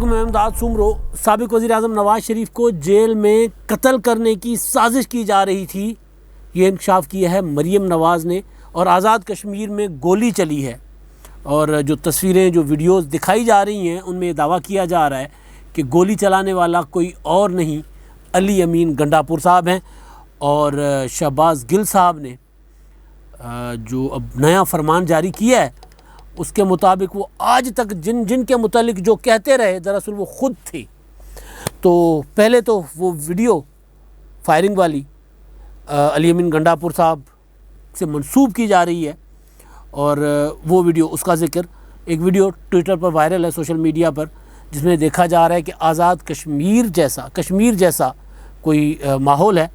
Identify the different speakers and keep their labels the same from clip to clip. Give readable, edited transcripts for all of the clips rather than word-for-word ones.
Speaker 1: علیکم. میں امداد سومرو. سابق وزیر اعظم نواز شریف کو جیل میں قتل کرنے کی سازش کی جا رہی تھی، یہ انکشاف کیا ہے مریم نواز نے، اور آزاد کشمیر میں گولی چلی ہے. اور جو تصویریں جو ویڈیوز دکھائی جا رہی ہیں ان میں یہ دعویٰ کیا جا رہا ہے کہ گولی چلانے والا کوئی اور نہیں علی امین گنڈاپور صاحب ہیں. اور شہباز گل صاحب نے جو اب نیا فرمان جاری کیا ہے اس کے مطابق وہ آج تک جن کے متعلق جو کہتے رہے دراصل وہ خود تھے. تو پہلے تو وہ ویڈیو فائرنگ والی علی امین گنڈاپور صاحب سے منسوب کی جا رہی ہے، اور وہ ویڈیو اس کا ذکر ایک ویڈیو ٹویٹر پر وائرل ہے سوشل میڈیا پر، جس میں دیکھا جا رہا ہے کہ آزاد کشمیر جیسا کوئی ماحول ہے،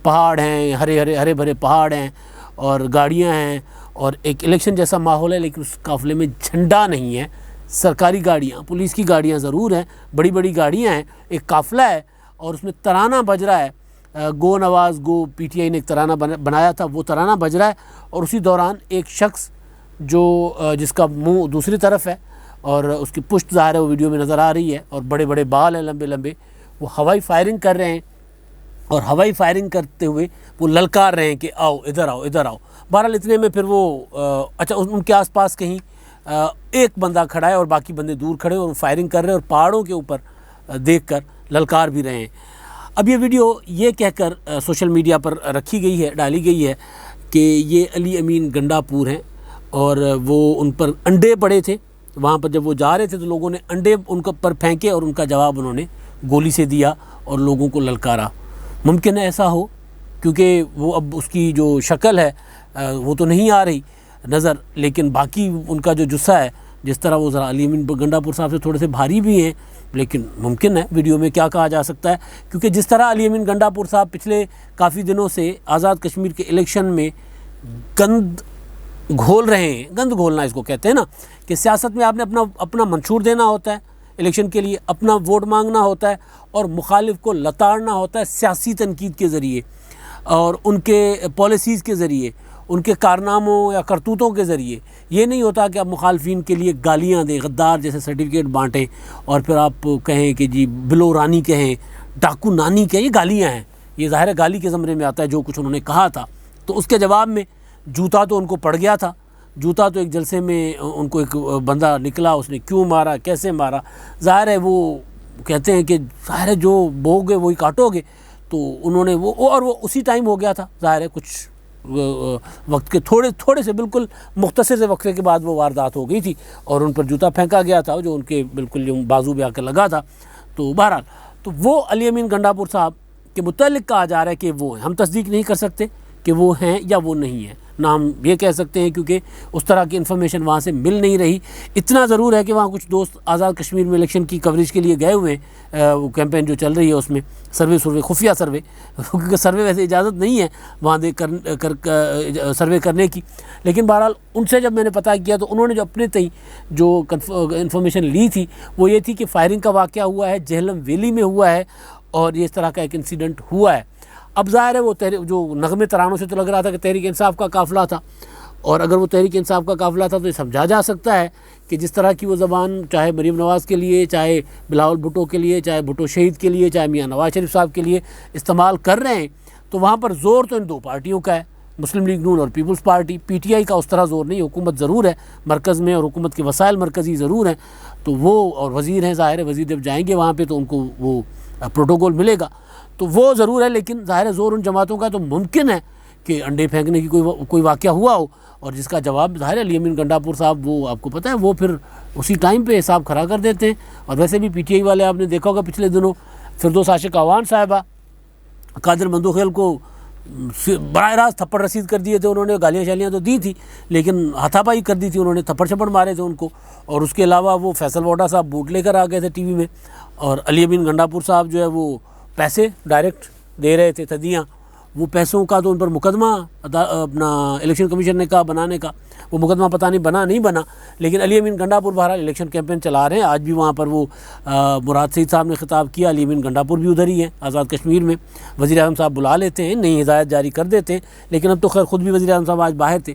Speaker 1: پہاڑ ہیں، ہرے بھرے پہاڑ ہیں اور گاڑیاں ہیں، اور ایک الیکشن جیسا ماحول ہے، لیکن اس قافلے میں جھنڈا نہیں ہے. سرکاری گاڑیاں، پولیس کی گاڑیاں ضرور ہیں، بڑی بڑی گاڑیاں ہیں، ایک قافلہ ہے اور اس میں ترانہ بج رہا ہے. گو نواز گو، پی ٹی آئی نے ایک ترانہ بنایا تھا، وہ ترانہ بج رہا ہے. اور اسی دوران ایک شخص جس کا منہ دوسری طرف ہے اور اس کی پشت ظاہر ہے وہ ویڈیو میں نظر آ رہی ہے، اور بڑے بڑے بال ہیں لمبے لمبے، وہ ہوائی فائرنگ کر رہے ہیں، اور ہوائی فائرنگ کرتے ہوئے وہ للکار رہے ہیں کہ آؤ ادھر آؤ ادھر آؤ. بہرحال اتنے میں پھر وہ ان کے آس پاس کہیں ایک بندہ کھڑا ہے اور باقی بندے دور کھڑے اور فائرنگ کر رہے ہیں، اور پہاڑوں کے اوپر دیکھ کر للکار بھی رہے ہیں. اب یہ ویڈیو یہ کہہ کر سوشل میڈیا پر رکھی گئی ہے، ڈالی گئی ہے کہ یہ علی امین گنڈاپور ہیں، اور وہ ان پر انڈے پڑے تھے وہاں پر. جب وہ جا رہے تھے تو لوگوں نے انڈے ان کے پر پھینکے اور ان کا جواب انہوں نے گولی سے دیا اور لوگوں کو للکارا. ممکن ہے ایسا ہو، کیونکہ وہ اب اس کی جو شکل ہے وہ تو نہیں آ رہی نظر، لیکن باقی ان کا جو جثہ ہے، جس طرح وہ ذرا علی امین گنڈاپور صاحب سے تھوڑے سے بھاری بھی ہیں، لیکن ممکن ہے ویڈیو میں کیا کہا جا سکتا ہے. کیونکہ جس طرح علی امین گنڈاپور صاحب پچھلے کافی دنوں سے آزاد کشمیر کے الیکشن میں گند گھول رہے ہیں، گند گھولنا اس کو کہتے ہیں نا، کہ سیاست میں آپ نے اپنا منشور دینا ہوتا ہے الیکشن کے لیے، اپنا ووٹ مانگنا ہوتا ہے اور مخالف کو لتاڑنا ہوتا ہے سیاسی تنقید کے ذریعے اور ان کے پالیسیز کے ذریعے، ان کے کارناموں یا کرتوتوں کے ذریعے. یہ نہیں ہوتا کہ آپ مخالفین کے لیے گالیاں دیں، غدار جیسے سرٹیفکیٹ بانٹیں اور پھر آپ کہیں کہ جی بلو رانی کہیں، ڈاکو نانی کہیں. یہ گالیاں ہیں، یہ ظاہر ہے گالی کے زمرے میں آتا ہے جو کچھ انہوں نے کہا تھا. تو اس کے جواب میں جوتا تو ان کو پڑ گیا تھا. جوتا تو ایک جلسے میں ان کو ایک بندہ نکلا، اس نے کیوں مارا، کیسے مارا. ظاہر ہے وہ کہتے ہیں کہ ظاہر ہے جو بو گے وہی کاٹو گے. تو انہوں نے وہ اسی ٹائم ہو گیا تھا، ظاہر ہے کچھ وقت کے تھوڑے سے بالکل مختصر سے وقفے کے بعد وہ واردات ہو گئی تھی اور ان پر جوتا پھینکا گیا تھا جو ان کے بالکل بازو پہ آ کر لگا تھا. تو بہرحال تو وہ علی امین گنڈاپور صاحب کے متعلق کہا جا رہا ہے کہ وہ ہیں. ہم تصدیق نہیں کر سکتے کہ وہ ہیں یا وہ نہیں ہیں، نہ ہم یہ کہہ سکتے ہیں کیونکہ اس طرح کی انفارمیشن وہاں سے مل نہیں رہی. اتنا ضرور ہے کہ وہاں کچھ دوست آزاد کشمیر میں الیکشن کی کوریج کے لیے گئے ہوئے ہیں، وہ کیمپین جو چل رہی ہے اس میں سروے خفیہ سروے، کیونکہ سروے ویسے اجازت نہیں ہے وہاں سروے کرنے کی. لیکن بہرحال ان سے جب میں نے پتہ کیا تو انہوں نے جو اپنے تئیں جو انفارمیشن لی تھی وہ یہ تھی کہ فائرنگ کا واقعہ ہوا ہے، جہلم ویلی میں ہوا ہے اور یہ اس طرح کا ایک انسیڈنٹ ہوا ہے. اب ظاہر ہے وہ جو نغمے ترانوں سے تو لگ رہا تھا کہ تحریک انصاف کا قافلہ تھا، اور اگر وہ تحریک انصاف کا قافلہ تھا تو یہ سمجھا جا سکتا ہے کہ جس طرح کی وہ زبان چاہے مریم نواز کے لیے، چاہے بلاول بھٹو کے لیے، چاہے بھٹو شہید کے لیے، چاہے میاں نواز شریف صاحب کے لیے استعمال کر رہے ہیں، تو وہاں پر زور تو ان دو پارٹیوں کا ہے، مسلم لیگ نون اور Peoples Party. P T I کا اس طرح زور نہیں، حکومت ضرور ہے مرکز میں اور حکومت کے وسائل مرکزی ضرور ہیں، تو وہ اور وزیر ہیں، ظاہر ہے وزیر جب جائیں گے وہاں پہ تو ان کو وہ پروٹوکول ملے گا، تو وہ ضرور ہے. لیکن ظاہر ہے زور ان جماعتوں کا تو ممکن ہے کہ انڈے پھینکنے کی کوئی واقعہ ہوا ہو، اور جس کا جواب ظاہر ہے علی امین گنڈاپور صاحب وہ آپ کو پتہ ہے وہ پھر اسی ٹائم پہ حساب کھڑا کر دیتے ہیں. اور ویسے بھی پی ٹی آئی والے آپ نے دیکھا ہوگا پچھلے دنوں فردوس عاشق اعوان صاحبہ قادر مندوخیل کو براہ راست تھپڑ رسید کر دیے تھے انہوں نے. گالیاں شالیاں تو دی تھی لیکن ہاتھا پائی کر دی تھی انہوں نے، تھپڑ چھپڑ مارے تھے ان کو. اور اس کے علاوہ وہ فیصل ووڈا صاحب بوٹ لے کر آ گئے تھے ٹی وی میں، اور علی امین گنڈاپور صاحب جو ہے وہ پیسے ڈائریکٹ دے رہے تھے، تھدیاں. وہ پیسوں کا تو ان پر مقدمہ اپنا الیکشن کمیشن نے کہا بنانے کا، وہ مقدمہ پتہ نہیں بنا. لیکن علی امین گنڈاپور بہرحال الیکشن کیمپین چلا رہے ہیں. آج بھی وہاں پر وہ مراد سعید صاحب نے خطاب کیا، علی امین گنڈاپور بھی ادھر ہی ہیں آزاد کشمیر میں. وزیر اعظم صاحب بلا لیتے ہیں، نئی ہدایت جاری کر دیتے ہیں، لیکن اب تو خیر خود بھی وزیر اعظم صاحب آج باہر تھے.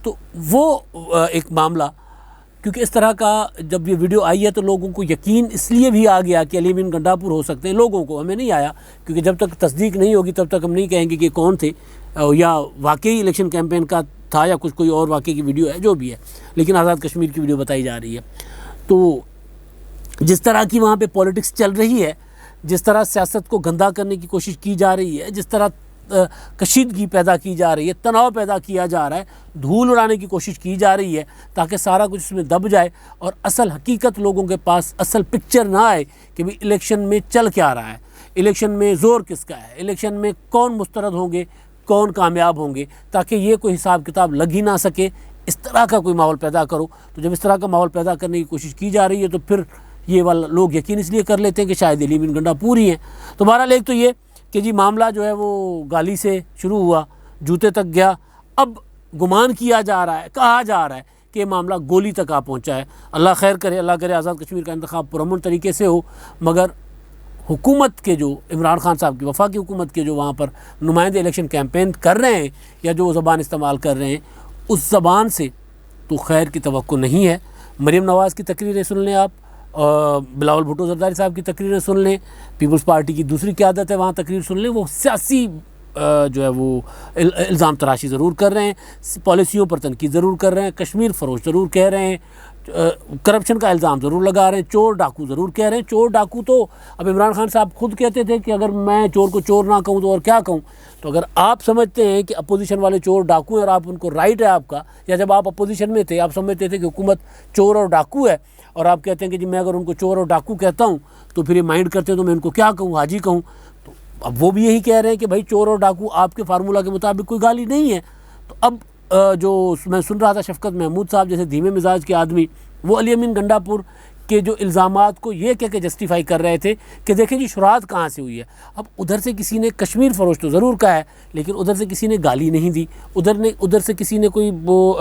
Speaker 1: تو وہ ایک معاملہ کیونکہ اس طرح کا جب یہ ویڈیو آئی ہے تو لوگوں کو یقین اس لیے بھی آ گیا کہ علی امین گنڈاپور ہو سکتے ہیں، لوگوں کو، ہمیں نہیں آیا، کیونکہ جب تک تصدیق نہیں ہوگی تب تک ہم نہیں کہیں گے کہ کون تھے یا واقعی الیکشن کیمپین کا تھا یا کچھ کوئی اور واقعی کی ویڈیو ہے، جو بھی ہے، لیکن آزاد کشمیر کی ویڈیو بتائی جا رہی ہے۔ تو جس طرح کی وہاں پہ پولیٹکس چل رہی ہے، جس طرح سیاست کو گندا کرنے کی کوشش کی جا رہی ہے، جس طرح کشیدگی پیدا کی جا رہی ہے، تناؤ پیدا کیا جا رہا ہے، دھول اڑانے کی کوشش کی جا رہی ہے تاکہ سارا کچھ اس میں دب جائے اور اصل حقیقت لوگوں کے پاس اصل پکچر نہ آئے کہ بھی الیکشن میں چل کیا رہا ہے، الیکشن میں زور کس کا ہے، الیکشن میں کون مسترد ہوں گے، کون کامیاب ہوں گے، تاکہ یہ کوئی حساب کتاب لگ ہی نہ سکے۔ اس طرح کا کوئی ماحول پیدا کرو۔ تو جب اس طرح کا ماحول پیدا کرنے کی کوشش کی جا رہی ہے تو پھر یہ والا لوگ یقین اس لیے کر لیتے ہیں کہ شاید علی امین گنڈاپور ہی ہیں۔ تو بہرحال ایک تو یہ کہ جی معاملہ جو ہے وہ گالی سے شروع ہوا، جوتے تک گیا، اب گمان کیا جا رہا ہے، کہا جا رہا ہے کہ یہ معاملہ گولی تک آ پہنچا ہے۔ اللہ خیر کرے، اللہ کرے آزاد کشمیر کا انتخاب پرامن طریقے سے ہو، مگر حکومت کے جو عمران خان صاحب کی وفاقی حکومت کے جو وہاں پر نمائندے الیکشن کیمپین کر رہے ہیں یا جو زبان استعمال کر رہے ہیں، اس زبان سے تو خیر کی توقع نہیں ہے۔ مریم نواز کی تقریریں سن لیں آپ، بلاول بھٹو زرداری صاحب کی تقریریں سن لیں، پیپلز پارٹی کی دوسری قیادت ہے وہاں تقریر سن لیں، وہ سیاسی جو ہے وہ الزام تراشی ضرور کر رہے ہیں، پالیسیوں پر تنقید ضرور کر رہے ہیں، کشمیر فروش ضرور کہہ رہے ہیں، کرپشن کا الزام ضرور لگا رہے ہیں، چور ڈاکو ضرور کہہ رہے ہیں۔ چور ڈاکو تو اب عمران خان صاحب خود کہتے تھے کہ اگر میں چور کو چور نہ کہوں تو اور کیا کہوں۔ تو اگر آپ سمجھتے ہیں کہ اپوزیشن والے چور ڈاکو ہیں اور آپ ان کو رائٹ ہے آپ کا، یا جب آپ اپوزیشن میں تھے آپ سمجھتے تھے کہ حکومت چور اور ڈاکو ہے، اور آپ کہتے ہیں کہ جی میں اگر ان کو چور اور ڈاکو کہتا ہوں تو پھر یہ مائنڈ کرتے ہیں تو میں ان کو کیا کہوں، حاجی کہوں۔ تو اب وہ بھی یہی کہہ رہے ہیں کہ بھائی چور اور ڈاکو آپ کے فارمولہ کے مطابق کوئی گالی نہیں ہے۔ تو اب جو میں سن رہا تھا شفقت محمود صاحب جیسے دھیمے مزاج کے آدمی، وہ علی امین گنڈاپور کے جو الزامات کو یہ کہہ کے جسٹیفائی کر رہے تھے کہ دیکھیں جی شروعات کہاں سے ہوئی ہے۔ اب ادھر سے کسی نے کشمیر فروش تو ضرور کہا ہے، لیکن ادھر سے کسی نے گالی نہیں دی، ادھر سے کسی نے کوئی وہ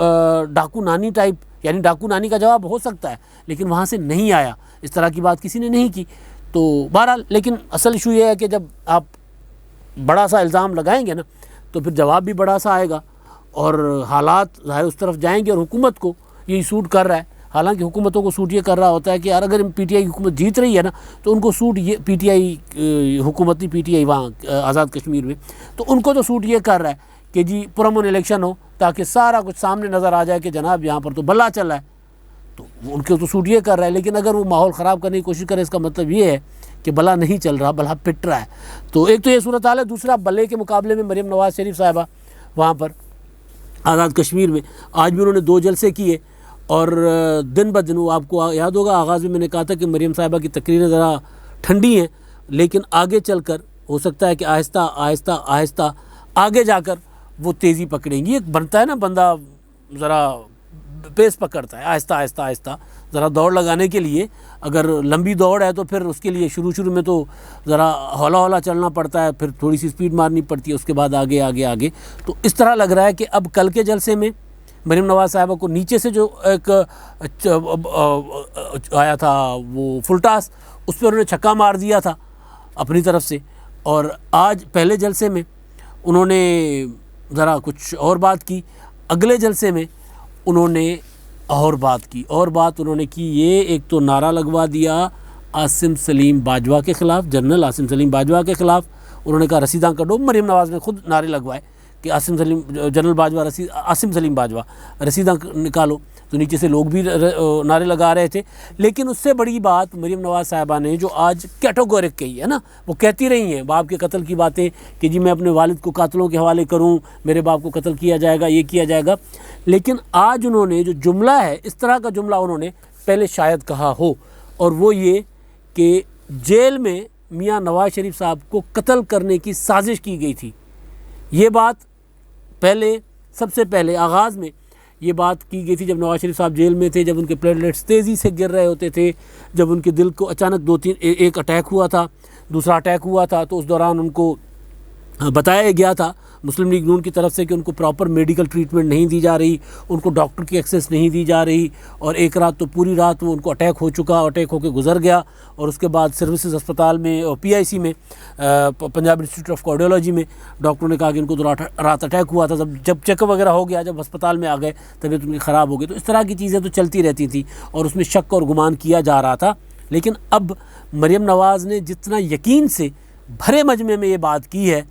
Speaker 1: ڈاکو نانی ٹائپ، یعنی ڈاکو نانی کا جواب ہو سکتا ہے لیکن وہاں سے نہیں آیا، اس طرح کی بات کسی نے نہیں کی۔ تو بہرحال لیکن اصل ایشو یہ ہے کہ جب آپ بڑا سا الزام لگائیں گے نا تو پھر جواب بھی بڑا سا آئے گا اور حالات ظاہر اس طرف جائیں گے، اور حکومت کو یہی سوٹ کر رہا ہے۔ حالانکہ حکومتوں کو سوٹ یہ کر رہا ہوتا ہے کہ یار اگر پی ٹی آئی کی حکومت جیت رہی ہے نا تو ان کو سوٹ یہ پی ٹی آئی حکومت نہیں، پی ٹی آئی وہاں آزاد کشمیر میں، تو ان کو تو سوٹ یہ کر رہا ہے کہ جی پرامن الیکشن ہو تاکہ سارا کچھ سامنے نظر آ جائے کہ جناب یہاں پر تو بلا چل رہا ہے، تو ان کے تو سوٹ یہ کر رہا ہے۔ لیکن اگر وہ ماحول خراب کرنے کی کوشش کرے اس کا مطلب یہ ہے کہ بلا نہیں چل رہا، بلا پٹ رہا ہے۔ تو ایک تو یہ صورتحال ہے، دوسرا بلے کے مقابلے میں مریم نواز شریف صاحبہ وہاں پر آزاد کشمیر میں آج بھی انہوں نے 2 جلسے کیے، اور دن بہ دن وہ آپ کو یاد ہوگا آغاز میں نے کہا تھا کہ مریم صاحبہ کی تقریریں ذرا ٹھنڈی ہیں، لیکن آگے چل کر ہو سکتا ہے کہ آہستہ آہستہ آہستہ آگے جا کر وہ تیزی پکڑیں گی۔ ایک بنتا ہے نا بندہ ذرا پیس پکڑتا ہے آہستہ آہستہ آہستہ، ذرا دوڑ لگانے کے لیے اگر لمبی دوڑ ہے تو پھر اس کے لیے شروع میں تو ذرا ہولا ہولا چلنا پڑتا ہے، پھر تھوڑی سی سپیڈ مارنی پڑتی ہے، اس کے بعد آگے آگے آگے۔ تو اس طرح لگ رہا ہے کہ اب کل کے جلسے میں مریم نواز صاحبہ کو نیچے سے جو ایک آیا تھا وہ فل ٹاس، اس پہ انہوں نے چھکا مار دیا تھا اپنی طرف سے، اور آج پہلے جلسے میں انہوں نے ذرا کچھ اور بات کی، اگلے جلسے میں انہوں نے اور بات کی، اور بات انہوں نے کی یہ، ایک تو نعرہ لگوا دیا عاصم سلیم باجوہ کے خلاف، جنرل عاصم سلیم باجوہ کے خلاف۔ انہوں نے کہا رسیداں کڈو، مریم نواز نے خود نعرے لگوائے کہ عاصم سلیم باجوہ رسیداں نکالو، تو نیچے سے لوگ بھی نعرے لگا رہے تھے۔ لیکن اس سے بڑی بات مریم نواز صاحبہ نے جو آج کیٹیگورک کہی ہے نا، وہ کہتی رہی ہیں باپ کے قتل کی باتیں کہ جی میں اپنے والد کو قاتلوں کے حوالے کروں، میرے باپ کو قتل کیا جائے گا، یہ کیا جائے گا، لیکن آج انہوں نے جو جملہ ہے، اس طرح کا جملہ انہوں نے پہلے شاید کہا ہو، اور وہ یہ کہ جیل میں میاں نواز شریف صاحب کو قتل کرنے کی سازش کی گئی تھی۔ یہ بات پہلے سب سے پہلے آغاز میں یہ بات کی گئی تھی جب نواز شریف صاحب جیل میں تھے، جب ان کے پلیٹلیٹس تیزی سے گر رہے ہوتے تھے، جب ان کے دل کو اچانک ایک اٹیک ہوا تھا، دوسرا اٹیک ہوا تھا، تو اس دوران ان کو بتایا گیا تھا مسلم لیگ نون کی طرف سے کہ ان کو پراپر میڈیکل ٹریٹمنٹ نہیں دی جا رہی، ان کو ڈاکٹر کی ایکسیس نہیں دی جا رہی، اور ایک رات تو پوری رات وہ ان کو اٹیک ہو چکا، اٹیک ہو کے گزر گیا، اور اس کے بعد سروسز ہسپتال میں اور PIC میں پنجاب انسٹیٹیوٹ آف کارڈیولوجی میں ڈاکٹروں نے کہا کہ ان کو تو رات اٹیک ہوا تھا، جب چیک اپ وغیرہ ہو گیا، جب ہسپتال میں آ گئے طبیعت ان کی خراب ہو گئی۔ تو اس طرح کی چیزیں تو چلتی رہتی تھیں اور اس میں شک اور گمان کیا جا رہا تھا، لیکن اب مریم نواز نے جتنا یقین سے بھرے مجمع میں یہ بات کی ہے،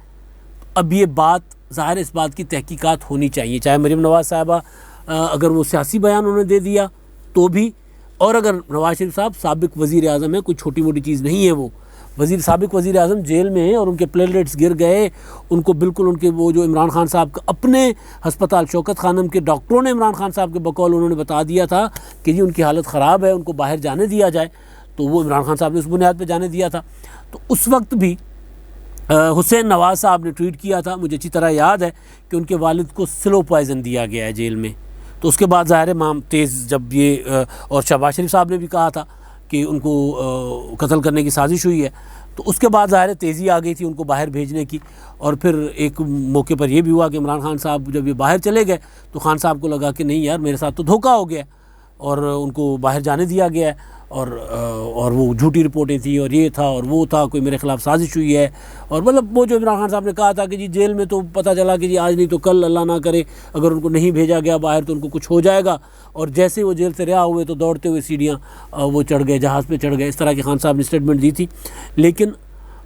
Speaker 1: اب یہ بات ظاہر اس بات کی تحقیقات ہونی چاہیے، چاہے مریم نواز صاحبہ اگر وہ سیاسی بیان انہوں نے دے دیا تو بھی، اور اگر نواز شریف صاحب سابق وزیر اعظم ہیں، کوئی چھوٹی موٹی چیز نہیں ہے، وہ سابق وزیر اعظم جیل میں ہیں اور ان کے پلیٹلیٹس گر گئے، ان کو بالکل ان کے وہ جو عمران خان صاحب کا اپنے ہسپتال شوکت خانم کے ڈاکٹروں نے عمران خان صاحب کے بقول انہوں نے بتا دیا تھا کہ جی ان کی حالت خراب ہے، ان کو باہر جانے دیا جائے، تو وہ عمران خان صاحب نے اس بنیاد پہ جانے دیا تھا۔ تو اس وقت بھی حسین نواز صاحب نے ٹویٹ کیا تھا، مجھے اچھی طرح یاد ہے کہ ان کے والد کو سلو پوائزن دیا گیا ہے جیل میں۔ تو اس کے بعد ظاہر معام تیز جب یہ اور شہباز شریف صاحب نے بھی کہا تھا کہ ان کو قتل کرنے کی سازش ہوئی ہے، تو اس کے بعد ظاہر تیزی آ گئی تھی ان کو باہر بھیجنے کی، اور پھر ایک موقع پر یہ بھی ہوا کہ عمران خان صاحب جب یہ باہر چلے گئے تو خان صاحب کو لگا کہ نہیں یار میرے ساتھ تو دھوکہ ہو گیا، اور ان کو باہر جانے دیا گیا ہے، اور وہ جھوٹی رپورٹیں تھیں اور یہ تھا اور وہ تھا، کوئی میرے خلاف سازش ہوئی ہے، اور مطلب وہ جو عمران خان صاحب نے کہا تھا کہ جی جیل میں تو پتہ چلا کہ جی آج نہیں تو کل اللہ نہ کرے اگر ان کو نہیں بھیجا گیا باہر تو ان کو کچھ ہو جائے گا، اور جیسے وہ جیل سے رہا ہوئے تو دوڑتے ہوئے سیڑھیاں وہ چڑھ گئے، جہاز پہ چڑھ گئے، اس طرح کی خان صاحب نے اسٹیٹمنٹ دی تھی۔ لیکن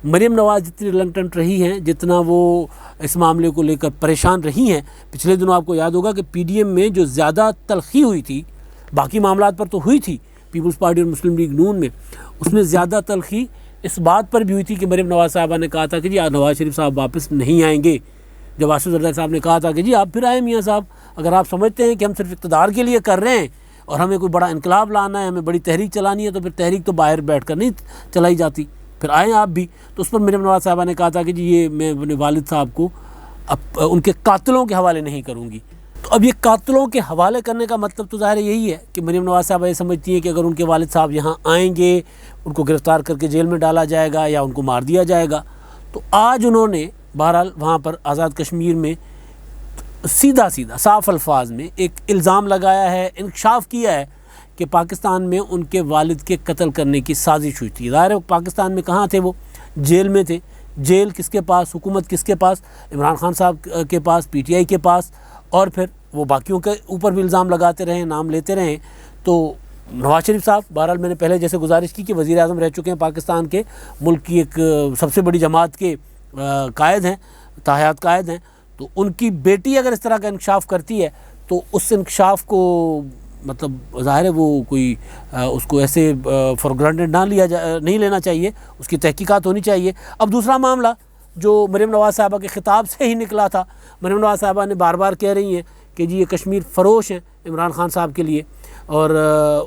Speaker 1: مریم نواز جتنی ریلکٹنٹ رہی ہیں، جتنا وہ اس معاملے کو لے کر پریشان رہی ہیں، پچھلے دنوں آپ کو یاد ہوگا کہ PDM میں جو زیادہ تلخی ہوئی تھی، باقی معاملات پر تو ہوئی تھی پیپلز پارٹی اور مسلم لیگ نون میں، اس میں زیادہ تلخی اس بات پر بھی ہوئی تھی کہ مریم نواز صاحبہ نے کہا تھا کہ جی نواز شریف صاحب واپس نہیں آئیں گے، جب آصف زرداری صاحب نے کہا تھا کہ جی آپ پھر آئیں میاں صاحب، اگر آپ سمجھتے ہیں کہ ہم صرف اقتدار کے لیے کر رہے ہیں اور ہمیں کوئی بڑا انقلاب لانا ہے، ہمیں بڑی تحریک چلانی ہے، تو پھر تحریک تو باہر بیٹھ کر نہیں چلائی جاتی، پھر آئیں آپ بھی۔ تو اس پر مریم نواز صاحبہ نے کہا تھا کہ جی یہ میں اپنے والد صاحب کو ان کے قاتلوں کے حوالے نہیں کروں گی۔ تو اب یہ قاتلوں کے حوالے کرنے کا مطلب تو ظاہر یہی ہے کہ مریم نواز صاحبہ یہ سمجھتی ہیں کہ اگر ان کے والد صاحب یہاں آئیں گے ان کو گرفتار کر کے جیل میں ڈالا جائے گا یا ان کو مار دیا جائے گا۔ تو آج انہوں نے بہرحال وہاں پر آزاد کشمیر میں سیدھا صاف الفاظ میں ایک الزام لگایا ہے، انکشاف کیا ہے کہ پاکستان میں ان کے والد کے قتل کرنے کی سازش ہوئی تھی۔ ظاہر ہے پاکستان میں کہاں تھے، وہ جیل میں تھے، جیل کس کے پاس، حکومت کس کے پاس، عمران خان صاحب کے پاس، PTI کے پاس، اور پھر وہ باقیوں کے اوپر بھی الزام لگاتے رہے، نام لیتے رہے۔ تو نواز شریف صاحب بہرحال میں نے پہلے جیسے گزارش کی کہ وزیر اعظم رہ چکے ہیں پاکستان کے، ملک کی ایک سب سے بڑی جماعت کے قائد ہیں، تاحیات قائد ہیں، تو ان کی بیٹی اگر اس طرح کا انکشاف کرتی ہے تو اس انکشاف کو مطلب ظاہر ہے وہ کوئی اس کو ایسے فار گرانٹیڈ نہیں لینا چاہیے، اس کی تحقیقات ہونی چاہیے۔ اب دوسرا معاملہ جو مریم نواز صاحبہ کے خطاب سے ہی نکلا تھا، مریم نواز صاحبہ نے بار بار کہہ رہی ہیں کہ جی یہ کشمیر فروش ہیں عمران خان صاحب کے لیے، اور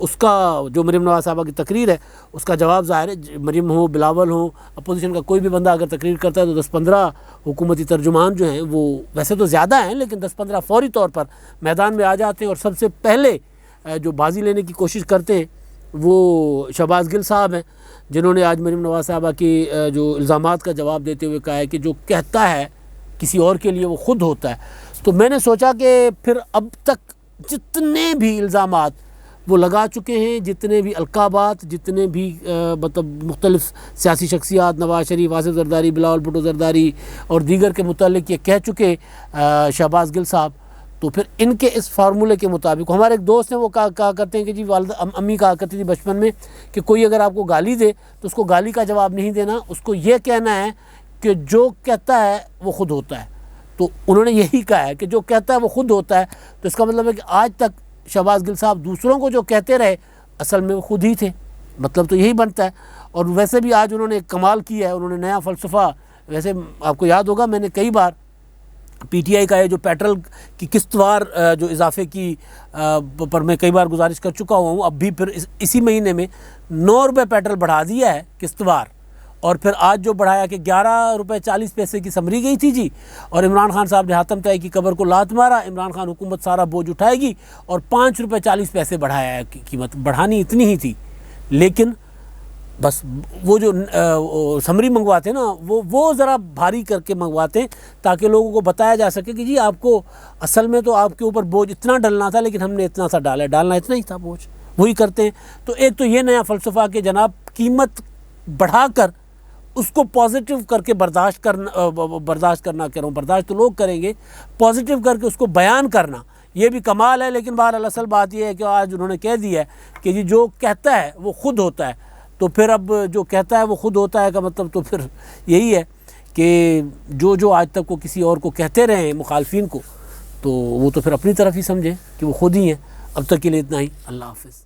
Speaker 1: اس کا جو مریم نواز صاحبہ کی تقریر ہے اس کا جواب ظاہر ہے مریم ہو، بلاول ہو، اپوزیشن کا کوئی بھی بندہ اگر تقریر کرتا ہے تو 10-15 حکومتی ترجمان جو ہیں وہ ویسے تو زیادہ ہیں لیکن 10-15 فوری طور پر میدان میں آ جاتے ہیں، اور سب سے پہلے جو بازی لینے کی کوشش کرتے ہیں وہ شہباز گل صاحب ہیں، جنہوں نے آج مریم نواز صاحبہ کی جو الزامات کا جواب دیتے ہوئے کہا ہے کہ جو کہتا ہے کسی اور کے لیے وہ خود ہوتا ہے۔ تو میں نے سوچا کہ پھر اب تک جتنے بھی الزامات وہ لگا چکے ہیں، جتنے بھی القابات، جتنے بھی مطلب مختلف سیاسی شخصیات، نواز شریف، آصف زرداری، بلاول بھٹو زرداری اور دیگر کے متعلق یہ کہہ چکے شہباز گل صاحب، تو پھر ان کے اس فارمولے کے مطابق ہمارے ایک دوست ہیں وہ کہا کرتے ہیں کہ جی والدہ امی کہا کرتی تھی بچپن میں کہ کوئی اگر آپ کو گالی دے تو اس کو گالی کا جواب نہیں دینا، اس کو یہ کہنا ہے کہ جو کہتا ہے وہ خود ہوتا ہے۔ تو انہوں نے یہی کہا ہے کہ جو کہتا ہے وہ خود ہوتا ہے، تو اس کا مطلب ہے کہ آج تک شہباز گل صاحب دوسروں کو جو کہتے رہے اصل میں وہ خود ہی تھے، مطلب تو یہی بنتا ہے۔ اور ویسے بھی آج انہوں نے ایک کمال کیا ہے، انہوں نے نیا فلسفہ، ویسے آپ کو یاد ہوگا میں نے کئی بار PTI کا ہے جو پیٹرول کی قسط وار جو اضافے کی پر میں کئی بار گزارش کر چکا ہوا ہوں، اب بھی پھر اسی مہینے میں 9 روپے پیٹرول بڑھا دیا ہے قسط وار، اور پھر آج جو بڑھایا کہ 11 روپے 40 پیسے کی سمری گئی تھی جی، اور عمران خان صاحب نے حاتم طائی کی قبر کو لات مارا، عمران خان حکومت سارا بوجھ اٹھائے گی، اور 5 روپے 40 پیسے بڑھایا ہے قیمت، بڑھانی اتنی ہی تھی، لیکن بس وہ جو سمری منگواتے ہیں نا وہ ذرا بھاری کر کے منگواتے ہیں تاکہ لوگوں کو بتایا جا سکے کہ جی آپ کو اصل میں تو آپ کے اوپر بوجھ اتنا ڈلنا تھا لیکن ہم نے اتنا سا ڈالنا اتنا ہی تھا بوجھ، وہی کرتے ہیں۔ تو ایک تو یہ نیا فلسفہ کہ جناب قیمت بڑھا کر اس کو پازیٹیو کر کے برداشت کرنا کہہ رہا ہوں، برداشت تو لوگ کریں گے، پازیٹیو کر کے اس کو بیان کرنا یہ بھی کمال ہے۔ لیکن بہرحال اصل بات یہ ہے کہ آج انہوں نے کہہ دیا ہے کہ جی جو کہتا ہے وہ خود ہوتا ہے، تو پھر اب جو کہتا ہے وہ خود ہوتا ہے کا مطلب تو پھر یہی ہے کہ جو آج تک وہ کسی اور کو کہتے رہے ہیں مخالفین کو، تو وہ تو پھر اپنی طرف ہی سمجھیں کہ وہ خود ہی ہیں۔ اب تک کے لیے اتنا ہی، اللہ حافظ۔